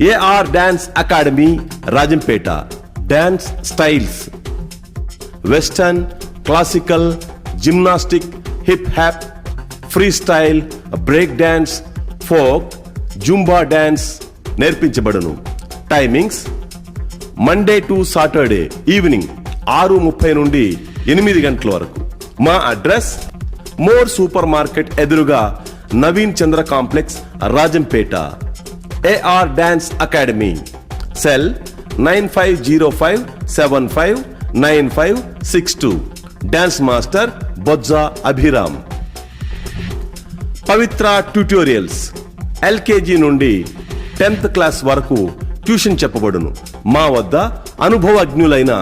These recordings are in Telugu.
AR dance academy Rajampet. Dance styles western, classical, gymnastic, hip hop, free style, break dance, folk, zumba dance నేర్పించబడును. Timings Monday to Saturday evening 6:30 నుండి 8 గంటల వరకు. మా అడ్రస్ మోర్ సూపర్ మార్కెట్ ఎదురుగా Naveen Chandra complex Rajampet. AR dance academy. Cell 9505759562. Dance master Bojja Abhiram. Pavitra tutorials LKG నుండి 10th క్లాస్ వరకు ట్యూషన్ చెప్పబడును. మా వద్ద అనుభవజ్ఞులైన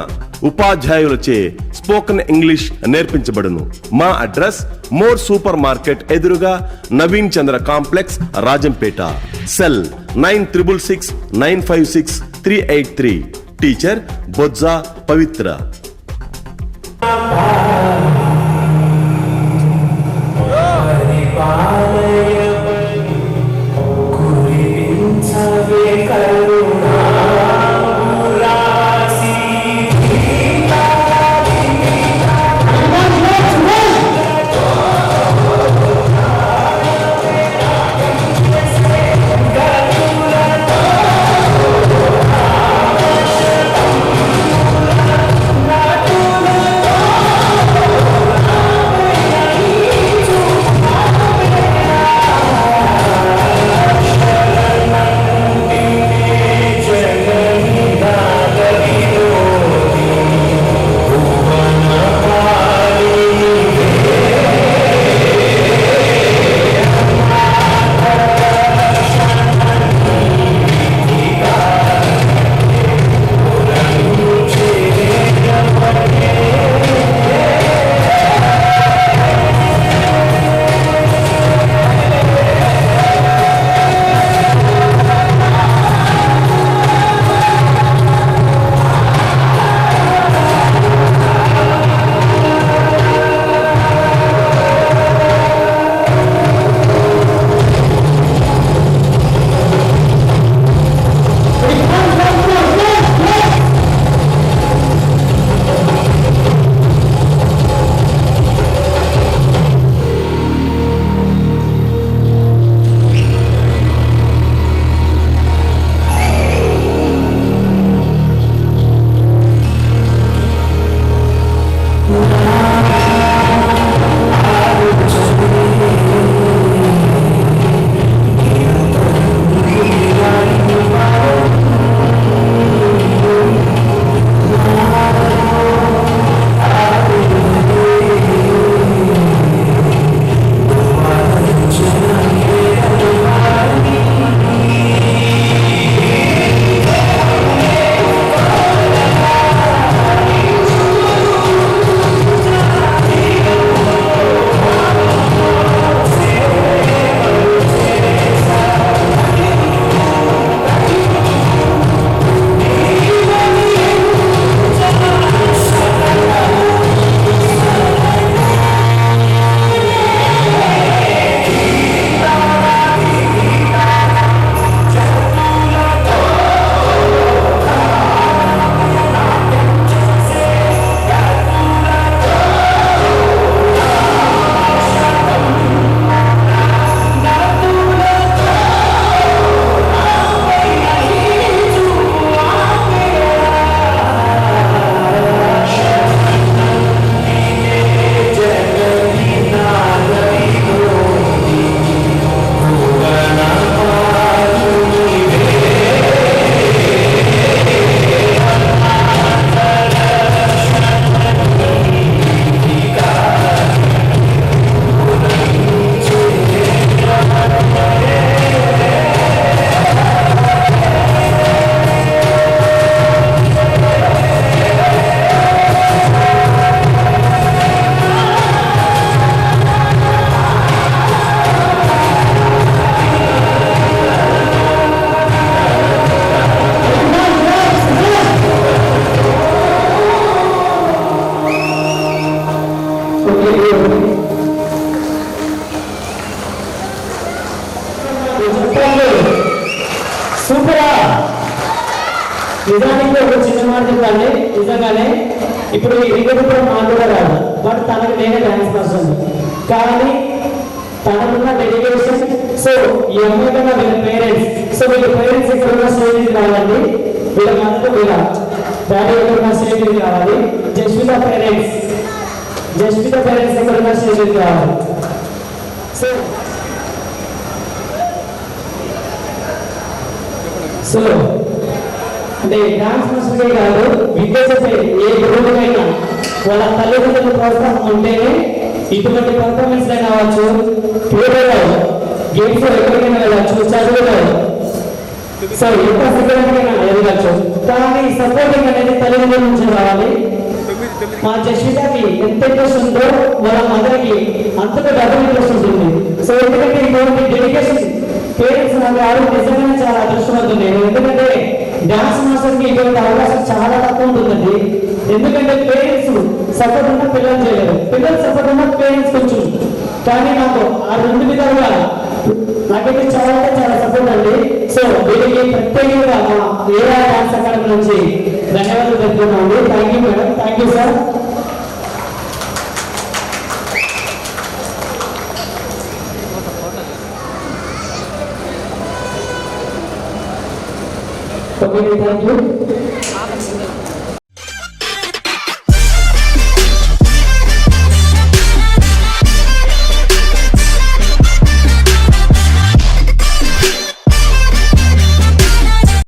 ఉపాధ్యాయులచే స్పోకెన్ ఇంగ్లీష్ నేర్పించబడును. మా అడ్రస్ మోర్ సూపర్ మార్కెట్ ఎదురుగా Naveen Chandra complex Rajampet. Cell 9666956383. Teacher Bojja Pavitra. నిజానికి ఒక చిన్న మాట చెప్పాలి, నిజంగానే ఇప్పుడు క్రికెట్ కూడా మాకు కూడా రాదు, బట్ తనకు నేనే డాన్స్ పర్సన్. కానీ తనకున్న డెడికేషన్, సో ఈ అమ్మాయి కన్నా వీళ్ళ పేరెంట్స్, సో వీళ్ళ పేరెంట్స్ ఎక్కడున్న స్టేజ్ రావాలండి, వీళ్ళ మద్దతు వీళ్ళ డాడీ ఎక్కడున్న స్టేజ్ రావాలి, జస్విత పేరెంట్స్ ఎక్కడున్న స్టేజ్ రావాలి. సో అంటే డాన్స్ మాస్టర్కే కాదు, విద్య చెప్పే ఏ గురువుకైనా వాళ్ళ తల్లిదండ్రుల ప్రోత్సాహం ఉంటేనే ఇటువంటి పర్ఫార్మెన్స్ అయినా కావచ్చు, క్రీడలో గేమ్స్ ఎక్కడికైనా వెళ్ళచ్చు, చదువులో సో ఎంత సెకండ్కైనా ఎదగచ్చు. కానీ సపోర్టింగ్ అనేది తల్లిదండ్రుల నుంచి రావాలి. మా జస్వితకి ఎంత ఇంట్రెస్ట్ ఉందో వాళ్ళ మదర్కి అంతగా డబుల్ ఇంట్రెస్ట్ ఉంటుంది. సో ఎందుకంటే ఇటువంటి డెడికేషన్ పేరెంట్స్ నాకు ఆవిడ నిజంగానే చాలా అదృష్టమవుతుంది. ఎందుకంటే డాన్స్ మాస్టర్కి ఇటువంటి అవకాశం చాలా తక్కువ ఉంటుందండి. ఎందుకంటే పేరెంట్స్ సపోర్ట్ ఉన్న పిల్లలు చేయలేరు, పిల్లలు సపోర్ట్ ఉన్న పేరెంట్స్ కొంచెం. కానీ నాకు ఆ రెండు విధాలుగా నాకైతే చాలా సపోర్ట్ అండి. సో వీరికి ప్రత్యేకంగా మా ఏఆర్ డాన్స్ అకాడమీ నుంచి ధన్యవాదాలు తెలుపుతున్నామండి. Thank you madam, thank you sir. Okay, thank you.